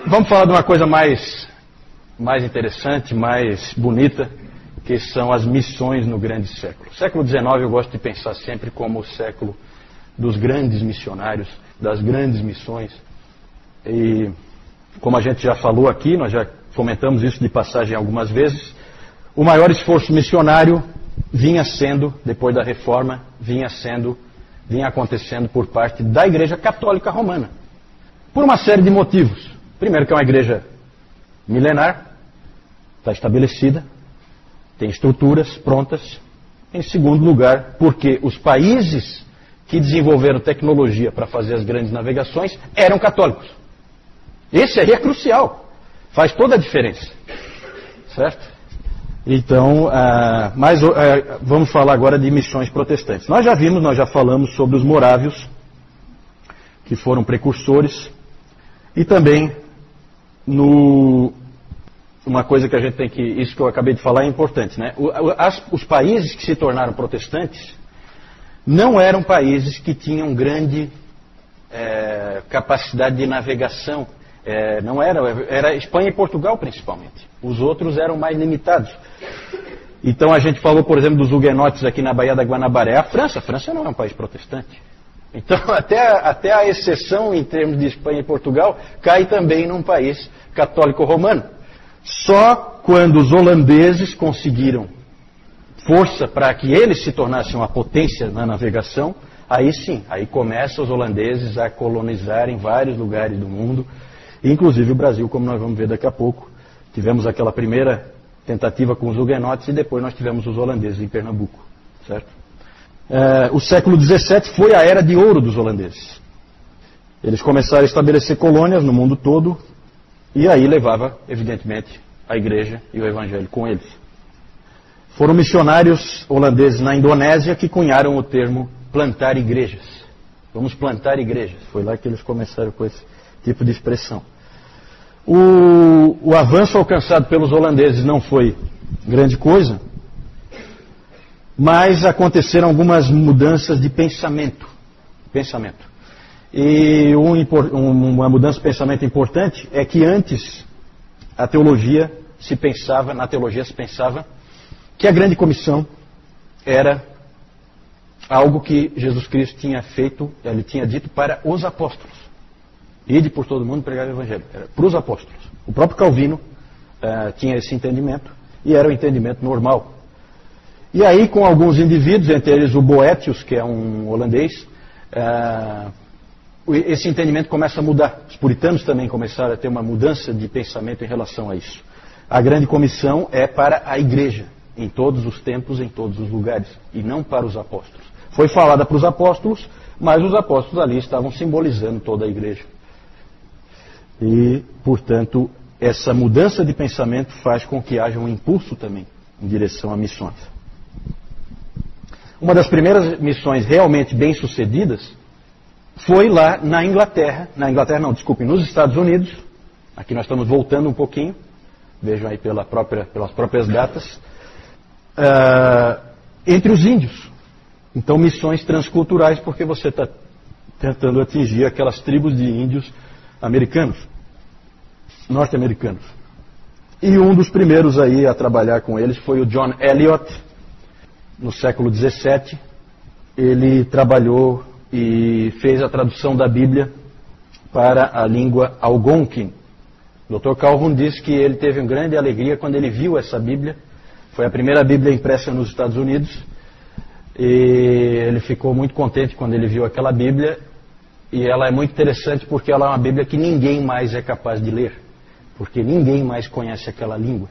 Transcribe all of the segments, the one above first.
Vamos falar de uma coisa mais interessante, mais bonita, que são as missões no grande século. O século XIX eu gosto de pensar sempre como o século dos grandes missionários, das grandes missões. E como a gente já falou aqui, nós já comentamos isso de passagem algumas vezes, o maior esforço missionário vinha sendo, depois da Reforma, vinha acontecendo por parte da Igreja Católica Romana. Por uma série de motivos. Primeiro, que é uma igreja milenar, está estabelecida, tem estruturas prontas. Em segundo lugar, porque os países que desenvolveram tecnologia para fazer as grandes navegações eram católicos. Esse aí é crucial, faz toda a diferença, certo? Então, vamos falar agora de missões protestantes. Nós já falamos sobre os morávios, que foram precursores, e também uma coisa que a gente tem que, isso que eu acabei de falar é importante, né? Os países que se tornaram protestantes não eram países que tinham grande capacidade de navegação. Era Espanha e Portugal principalmente. Os outros eram mais limitados. Então a gente falou, por exemplo, dos huguenotes aqui na Baía da Guanabara. A França não é um país protestante. Então até a exceção em termos de Espanha e Portugal cai também num país católico romano. Só quando os holandeses conseguiram força para que eles se tornassem uma potência na navegação, aí sim, aí começam os holandeses a colonizarem vários lugares do mundo, inclusive o Brasil, como nós vamos ver daqui a pouco. Tivemos aquela primeira tentativa com os huguenotes e depois nós tivemos os holandeses em Pernambuco, certo? O século XVII foi a era de ouro dos holandeses. Eles começaram a estabelecer colônias no mundo todo e aí levava, evidentemente, a igreja e o evangelho com eles. Foram missionários holandeses na Indonésia que cunharam o termo plantar igrejas. Vamos plantar igrejas. Foi lá que eles começaram com esse tipo de expressão. O avanço alcançado pelos holandeses não foi grande coisa, mas aconteceram algumas mudanças de pensamento. E uma mudança de pensamento importante é que antes na teologia se pensava que a grande comissão era algo que Jesus Cristo tinha feito, ele tinha dito para os apóstolos. Ide por todo mundo pregar o evangelho. Era para os apóstolos. O próprio Calvino tinha esse entendimento e era o entendimento normal. E aí, com alguns indivíduos, entre eles o Boetius, que é um holandês, esse entendimento começa a mudar. Os puritanos também começaram a ter uma mudança de pensamento em relação a isso. A grande comissão é para a igreja, em todos os tempos, em todos os lugares, e não para os apóstolos. Foi falada para os apóstolos, mas os apóstolos ali estavam simbolizando toda a igreja. E, portanto, essa mudança de pensamento faz com que haja um impulso também em direção a missões. Uma das primeiras missões realmente bem-sucedidas foi lá na Inglaterra. Nos Estados Unidos. Aqui nós estamos voltando um pouquinho. Vejam aí pelas próprias datas. Entre os índios. Então, missões transculturais, porque você está tentando atingir aquelas tribos de índios norte-americanos. E um dos primeiros aí a trabalhar com eles foi o John Eliot, no século XVII. Ele trabalhou e fez a tradução da Bíblia para a língua Algonquin. O Dr. Calhoun diz que ele teve uma grande alegria quando ele viu essa Bíblia. Foi a primeira Bíblia impressa nos Estados Unidos. E ele ficou muito contente quando ele viu aquela Bíblia. E ela é muito interessante porque ela é uma Bíblia que ninguém mais é capaz de ler. Porque ninguém mais conhece aquela língua.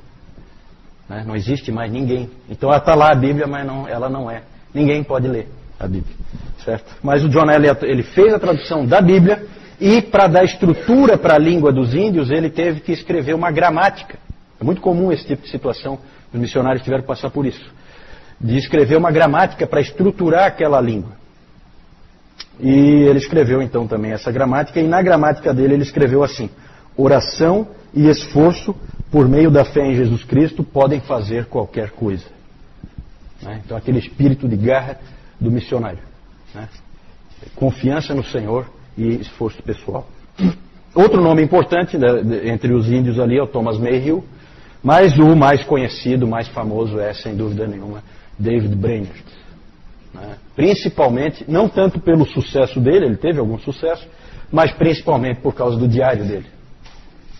Né? Não existe mais ninguém. Então ela está lá a Bíblia, mas ela não é. Ninguém pode ler a Bíblia. Certo? Mas o John Eliot, ele fez a tradução da Bíblia e para dar estrutura para a língua dos índios, ele teve que escrever uma gramática. É muito comum esse tipo de situação. Os missionários tiveram que passar por isso. De escrever uma gramática para estruturar aquela língua. E ele escreveu então também essa gramática, e na gramática dele ele escreveu assim: oração e esforço por meio da fé em Jesus Cristo podem fazer qualquer coisa. Né? Então aquele espírito de garra do missionário. Né? Confiança no Senhor e esforço pessoal. Outro nome importante, né, entre os índios ali é o Thomas Mayhew, mas o mais conhecido, mais famoso é, sem dúvida nenhuma, David Brainerd. Né? Principalmente, não tanto pelo sucesso dele, ele teve algum sucesso, mas principalmente por causa do diário dele,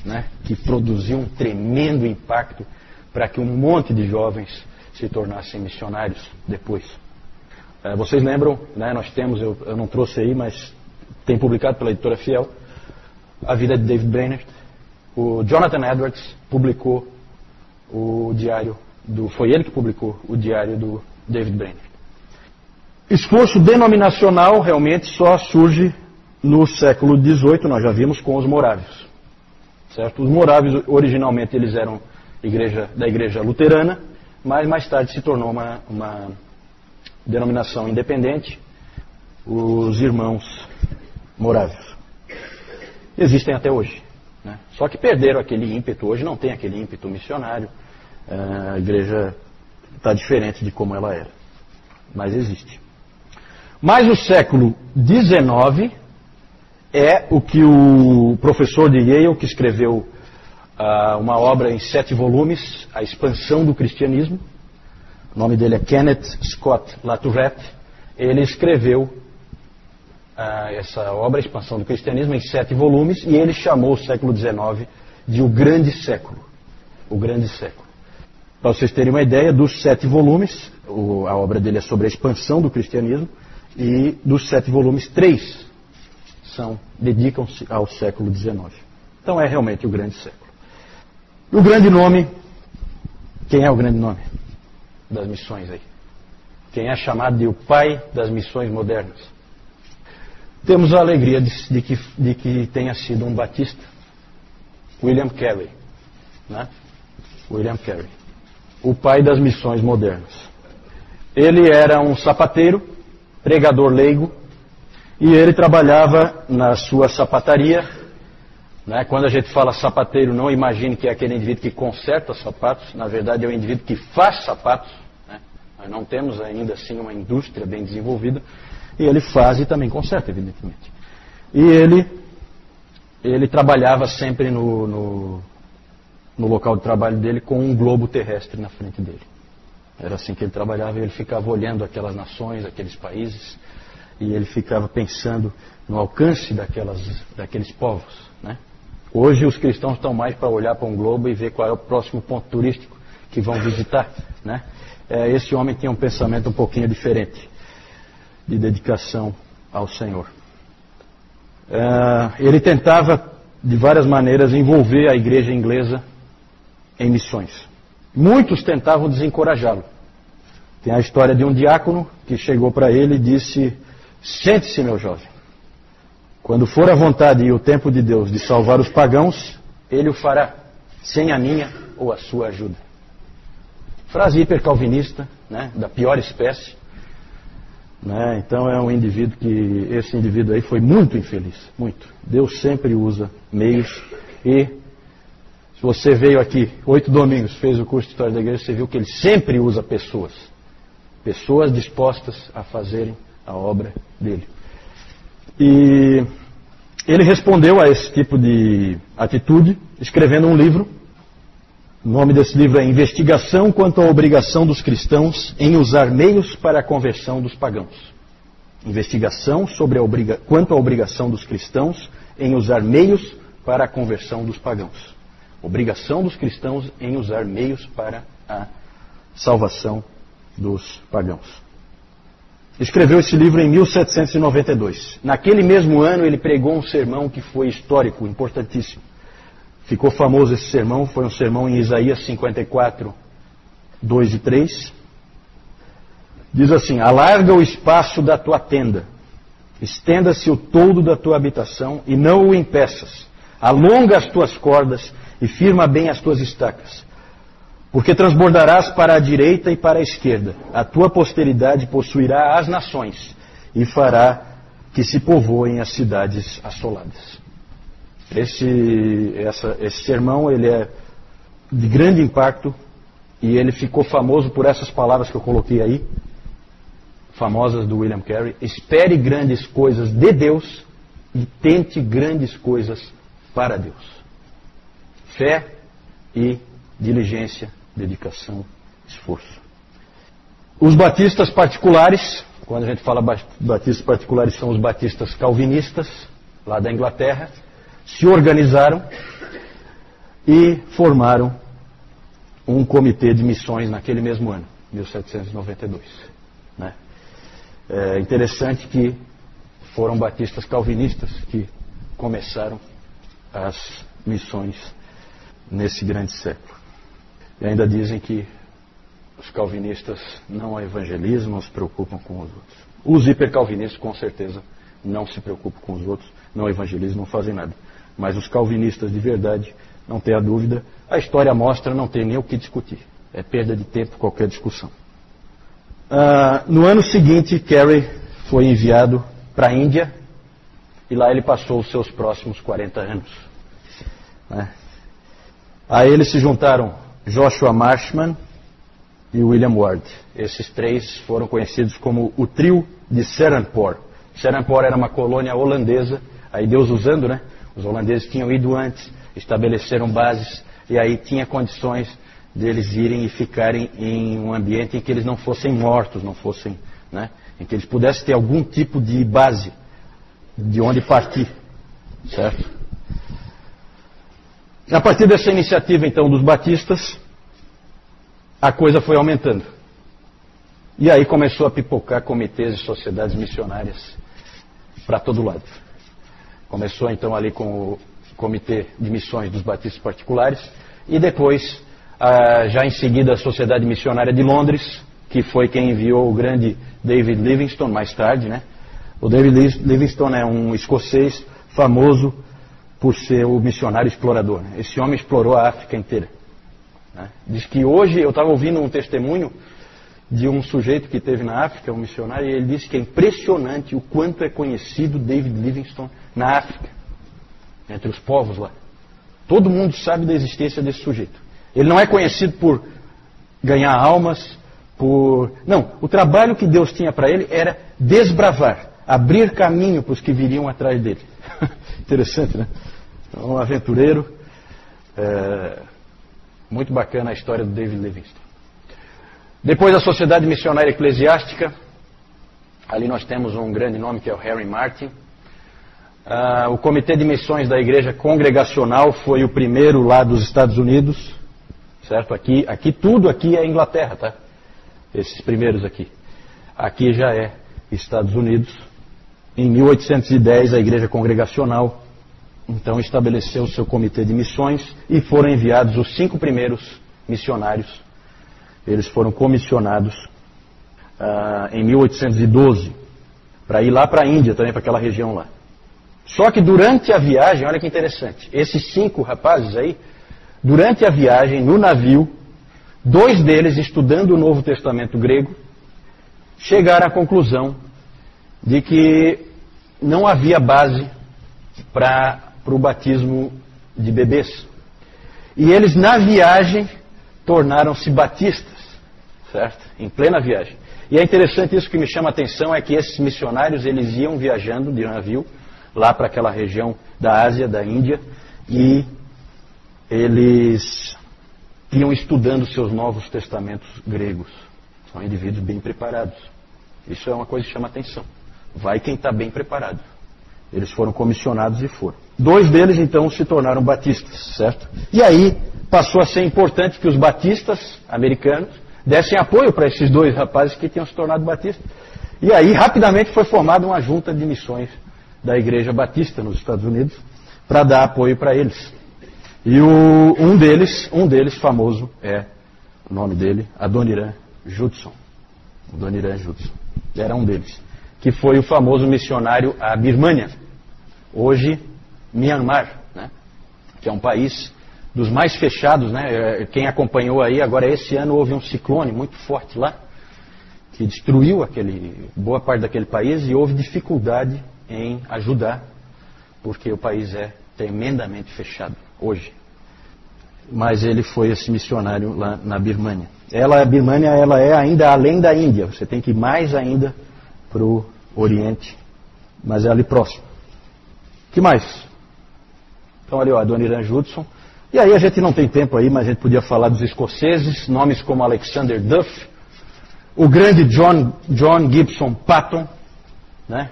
né? Que produziu um tremendo impacto para que um monte de jovens se tornassem missionários depois. Vocês lembram, né, nós temos, eu não trouxe aí, mas tem publicado pela editora Fiel, a vida de David Brainerd. O Jonathan Edwards publicou o diário foi ele que publicou o diário do David Brainerd. Esforço denominacional realmente só surge no século XVIII, nós já vimos, com os morávios. Certo? Os morávios, originalmente, eles eram da igreja luterana, mas mais tarde se tornou uma denominação independente, os irmãos morávios. Existem até hoje. Né? Só que perderam aquele ímpeto, hoje não tem aquele ímpeto missionário, a igreja está diferente de como ela era, mas existe. Mas o século XIX é o que o professor de Yale, que escreveu uma obra em 7 volumes, A Expansão do Cristianismo, o nome dele é Kenneth Scott Latourette, ele escreveu essa obra, A Expansão do Cristianismo, em 7 volumes, e ele chamou o século XIX de o Grande Século. O Grande Século. Para vocês terem uma ideia, dos 7 volumes, a obra dele é sobre a expansão do cristianismo, e dos 7 volumes, 3 dedicam-se ao século XIX. Então é realmente o Grande Século. E o grande nome, quem é o grande nome das missões aí? Quem é chamado de o pai das missões modernas? Temos a alegria de que tenha sido um batista, William Carey, né? William Carey, o pai das missões modernas. Ele era um sapateiro, pregador leigo, e ele trabalhava na sua sapataria. Né? Quando a gente fala sapateiro, não imagine que é aquele indivíduo que conserta sapatos, na verdade é o indivíduo que faz sapatos. Né? Nós não temos ainda assim uma indústria bem desenvolvida, e ele faz e também conserta, evidentemente. E ele trabalhava sempre no local de trabalho dele com um globo terrestre na frente dele. Era assim que ele trabalhava, e ele ficava olhando aquelas nações, aqueles países, e ele ficava pensando no alcance daqueles povos. Né? Hoje os cristãos estão mais para olhar para um globo e ver qual é o próximo ponto turístico que vão visitar. Né? Esse homem tinha um pensamento um pouquinho diferente, de dedicação ao Senhor. Ele tentava, de várias maneiras, envolver a igreja inglesa em missões. Muitos tentavam desencorajá-lo. Tem a história de um diácono que chegou para ele e disse: sente-se, meu jovem. Quando for a vontade e o tempo de Deus de salvar os pagãos, Ele o fará, sem a minha ou a sua ajuda. Frase hipercalvinista, né, da pior espécie. Né, então é um indivíduo esse indivíduo aí foi muito infeliz, muito. Deus sempre usa meios, e se você veio aqui 8 domingos, fez o curso de História da Igreja, você viu que ele sempre usa pessoas dispostas a fazerem a obra dele. E ele respondeu a esse tipo de atitude escrevendo um livro. O nome desse livro é Investigação quanto à obrigação dos cristãos em usar meios para a conversão dos pagãos. Investigação quanto à obrigação dos cristãos em usar meios para a conversão dos pagãos. Obrigação dos cristãos em usar meios para a salvação dos pagãos. Escreveu esse livro em 1792. Naquele mesmo ano ele pregou um sermão que foi histórico, importantíssimo. Ficou famoso esse sermão, foi um sermão em Isaías 54, 2 e 3. Diz assim: alarga o espaço da tua tenda, estenda-se o toldo da tua habitação e não o impeças. Alonga as tuas cordas e firma bem as tuas estacas. Porque transbordarás para a direita e para a esquerda. A tua posteridade possuirá as nações e fará que se povoem as cidades assoladas. Esse sermão ele é de grande impacto e ele ficou famoso por essas palavras que eu coloquei aí, famosas do William Carey: espere grandes coisas de Deus e tente grandes coisas para Deus. Fé e diligência, dedicação, esforço. Os batistas particulares, quando a gente fala batistas particulares, são os batistas calvinistas, lá da Inglaterra, se organizaram e formaram um comitê de missões naquele mesmo ano, 1792. Né? É interessante que foram batistas calvinistas que começaram as missões nesse grande século. E ainda dizem que os calvinistas não evangelizam, não se preocupam com os outros. Os hipercalvinistas, com certeza, não se preocupam com os outros, não evangelizam, não fazem nada. Mas os calvinistas de verdade, não tenha dúvida, a história mostra, não tem nem o que discutir. É perda de tempo qualquer discussão. No ano seguinte, Carey foi enviado para a Índia e lá ele passou os seus próximos 40 anos. A ele se juntaram Joshua Marshman e William Ward. Esses três foram conhecidos como o trio de Serampore. Serampore era uma colônia holandesa, aí Deus usando, né? Os holandeses tinham ido antes, estabeleceram bases, e aí tinha condições deles irem e ficarem em um ambiente em que eles não fossem mortos, não fossem, né? Em que eles pudessem ter algum tipo de base de onde partir, certo? A partir dessa iniciativa, então, dos batistas, a coisa foi aumentando. E aí começou a pipocar comitês e sociedades missionárias para todo lado. Começou, então, ali com o Comitê de Missões dos Batistas Particulares e depois, já em seguida, a Sociedade Missionária de Londres, que foi quem enviou o grande David Livingstone, mais tarde, né? O David Livingstone é um escocês famoso por ser o missionário explorador. Né? Esse homem explorou a África inteira. Né? Diz que hoje, eu estava ouvindo um testemunho de um sujeito que teve na África, um missionário, e ele disse que é impressionante o quanto é conhecido David Livingstone na África, entre os povos lá. Todo mundo sabe da existência desse sujeito. Ele não é conhecido por ganhar almas, Não, o trabalho que Deus tinha para ele era desbravar, abrir caminho para os que viriam atrás dele. Interessante, né? Um aventureiro. Muito bacana a história do David Livingstone. Depois a Sociedade Missionária Eclesiástica. Ali nós temos um grande nome que é o Harry Martin. O Comitê de Missões da Igreja Congregacional foi o primeiro lá dos Estados Unidos. Certo? Tudo aqui é Inglaterra, tá? Esses primeiros aqui. Aqui já é Estados Unidos. Em 1810 a Igreja Congregacional então estabeleceu o seu comitê de missões e foram enviados os 5 primeiros missionários. Eles foram comissionados em 1812 para ir lá para a Índia também, para aquela região lá. Só que durante a viagem, olha que interessante, esses 5 rapazes aí, durante a viagem no navio, 2 deles, estudando o Novo Testamento grego, chegaram à conclusão de que não havia base para o batismo de bebês. E eles, na viagem, tornaram-se batistas, certo? Em plena viagem. E é interessante isso, que me chama a atenção é que esses missionários, eles iam viajando de navio lá para aquela região da Ásia, da Índia, e eles iam estudando seus Novos Testamentos gregos. São indivíduos bem preparados. Isso é uma coisa que chama a atenção. Vai quem está bem preparado. Eles foram comissionados e foram. 2 deles, então, se tornaram batistas, certo? E aí passou a ser importante que os batistas americanos dessem apoio para esses 2 rapazes que tinham se tornado batistas. E aí, rapidamente, foi formada uma junta de missões da Igreja Batista nos Estados Unidos para dar apoio para eles. E um deles famoso o nome dele, Adoniram Judson. Adoniram Judson. Era um deles. Que foi o famoso missionário à Birmânia. Hoje, Myanmar, né? Que é um país dos mais fechados, né? Quem acompanhou aí, agora esse ano houve um ciclone muito forte lá, que destruiu boa parte daquele país e houve dificuldade em ajudar, porque o país é tremendamente fechado hoje. Mas ele foi esse missionário lá na Birmânia. A Birmânia ela é ainda além da Índia, você tem que ir mais ainda para o Oriente, mas é ali próximo. O que mais? Então ali, ó, Adoniran Judson. E aí a gente não tem tempo aí, mas a gente podia falar dos escoceses, nomes como Alexander Duff, o grande John Gibson Patton, né?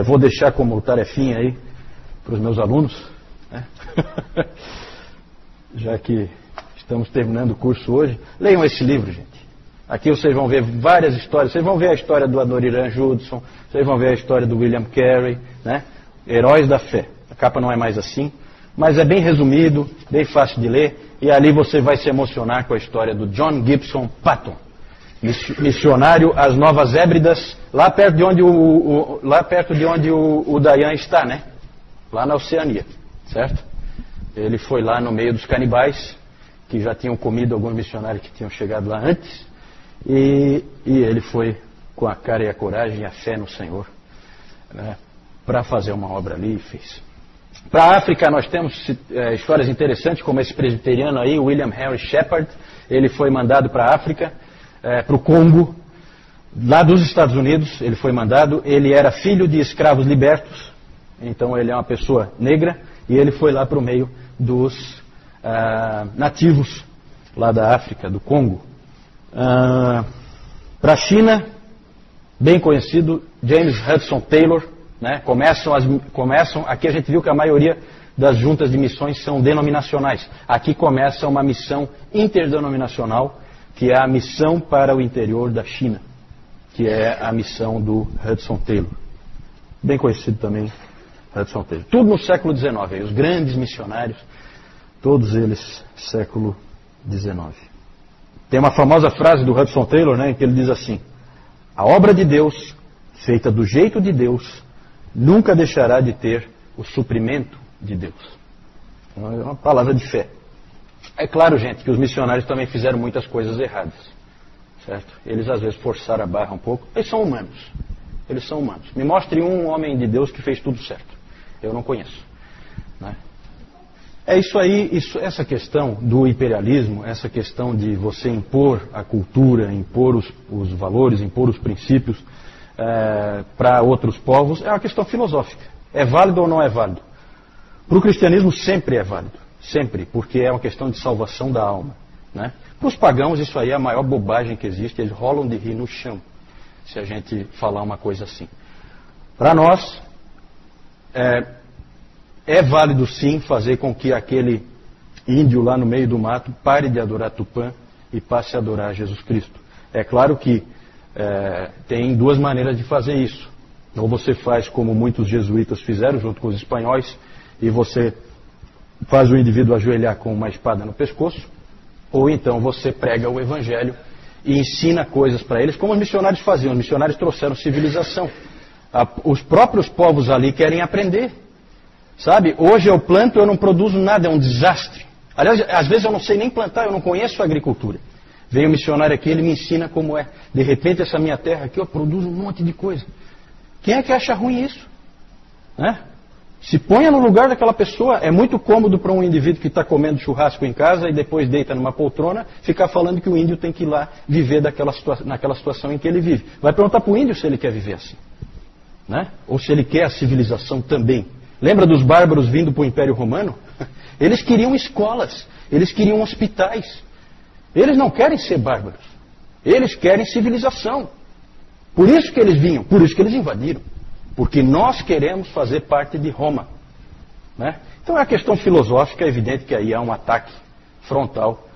Vou deixar como tarefinha aí para os meus alunos, né? Já que estamos terminando o curso hoje. Leiam esse livro, gente. Aqui vocês vão ver várias histórias. Vocês vão ver a história do Adoniran Judson, vocês vão ver a história do William Carey, né? Heróis da Fé. A capa não é mais assim, mas é bem resumido, bem fácil de ler, e ali você vai se emocionar com a história do John Gibson Patton, missionário às Novas Hébridas, lá perto de onde o Dayan está, né? Lá na Oceania, certo? Ele foi lá no meio dos canibais, que já tinham comido alguns missionários que tinham chegado lá antes, e ele foi com a cara e a coragem e a fé no Senhor, né, para fazer uma obra ali, e fez. Para a África nós temos histórias interessantes, como esse presbiteriano aí, William Henry Shepard. Ele foi mandado para a África, para o Congo, lá dos Estados Unidos. Ele foi mandado, ele era filho de escravos libertos, então ele é uma pessoa negra, e ele foi lá para o meio dos nativos lá da África, do Congo. Para a China, bem conhecido, James Hudson Taylor, né? Começam, aqui a gente viu que a maioria das juntas de missões são denominacionais. Aqui começa uma missão interdenominacional, que é a missão para o interior da China, que é a missão do Hudson Taylor. Bem conhecido também, Hudson Taylor. Tudo no século XIX, aí, os grandes missionários, todos eles século XIX. Tem uma famosa frase do Hudson Taylor, né, em que ele diz assim: a obra de Deus, feita do jeito de Deus, nunca deixará de ter o suprimento de Deus. É uma palavra de fé. É claro, gente, que os missionários também fizeram muitas coisas erradas, certo? Eles às vezes forçaram a barra um pouco. Eles são humanos. Eles são humanos. Me mostre um homem de Deus que fez tudo certo. Eu não conheço, né? É isso aí, essa questão do imperialismo, essa questão de você impor a cultura, impor os valores, impor os princípios para outros povos, é uma questão filosófica. É válido ou não é válido? Para o cristianismo sempre é válido. Sempre, porque é uma questão de salvação da alma, né? Para os pagãos isso aí é a maior bobagem que existe, eles rolam de rir no chão, se a gente falar uma coisa assim. Para nós, é válido sim fazer com que aquele índio lá no meio do mato pare de adorar Tupã e passe a adorar Jesus Cristo. É claro que tem duas maneiras de fazer isso. Ou você faz como muitos jesuítas fizeram junto com os espanhóis, e você faz o indivíduo ajoelhar com uma espada no pescoço, ou então você prega o evangelho e ensina coisas para eles, como os missionários faziam. Os missionários trouxeram civilização. Os próprios povos ali querem aprender. Sabe, hoje eu planto, eu não produzo nada, é um desastre. Aliás, às vezes eu não sei nem plantar, eu não conheço a agricultura. Vem um missionário aqui, ele me ensina como é. De repente essa minha terra aqui, eu produzo um monte de coisa. Quem é que acha ruim isso? Né? Se ponha no lugar daquela pessoa. É muito cômodo para um indivíduo que está comendo churrasco em casa e depois deita numa poltrona, ficar falando que o índio tem que ir lá viver naquela situação em que ele vive. Vai perguntar para o índio se ele quer viver assim, né? Ou se ele quer a civilização também. Lembra dos bárbaros vindo para o Império Romano? Eles queriam escolas, eles queriam hospitais. Eles não querem ser bárbaros, eles querem civilização. Por isso que eles vinham, por isso que eles invadiram. Porque nós queremos fazer parte de Roma, né? Então é uma questão filosófica, é evidente que aí há um ataque frontal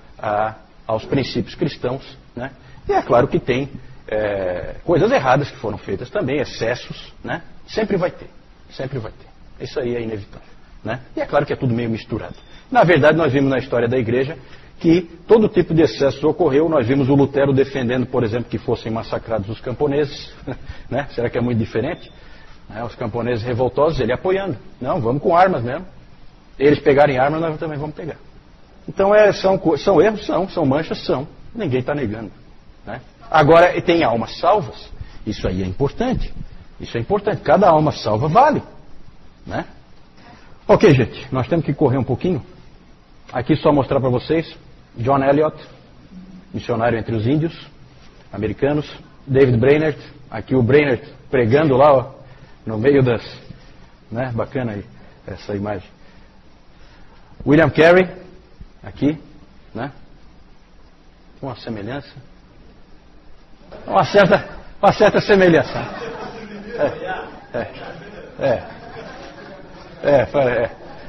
aos princípios cristãos, né? E é claro que tem coisas erradas que foram feitas também, excessos, né? Sempre vai ter, sempre vai ter. Isso aí é inevitável, né? E é claro que é tudo meio misturado. Na verdade, nós vimos na história da igreja que todo tipo de excesso ocorreu. Nós vimos o Lutero defendendo, por exemplo, que fossem massacrados os camponeses, né? Será que é muito diferente? Os camponeses revoltosos, ele apoiando. Não, vamos com armas mesmo. Eles pegarem armas, nós também vamos pegar. Então são erros, são manchas, são. Ninguém está negando, né? Agora, tem almas salvas. Isso aí é importante. Isso é importante. Cada alma salva vale, né? Ok, gente, nós temos que correr um pouquinho. Aqui só mostrar para vocês John Eliot, missionário entre os índios americanos. David Brainerd, aqui o Brainerd pregando lá, ó, no meio das... Né? Bacana aí essa imagem. William Carey, aqui, né? Uma semelhança. Uma certa semelhança.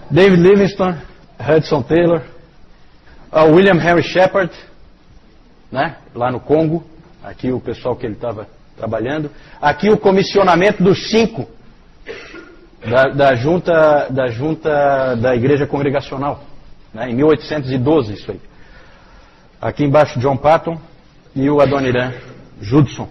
David Livingstone, Hudson Taylor, William Henry Shepard, né? Lá no Congo, aqui o pessoal que ele estava trabalhando. Aqui o comissionamento dos 5 da junta da Igreja Congregacional, né? Em 1812 isso aí. Aqui embaixo John Patton e o Adoniran Judson.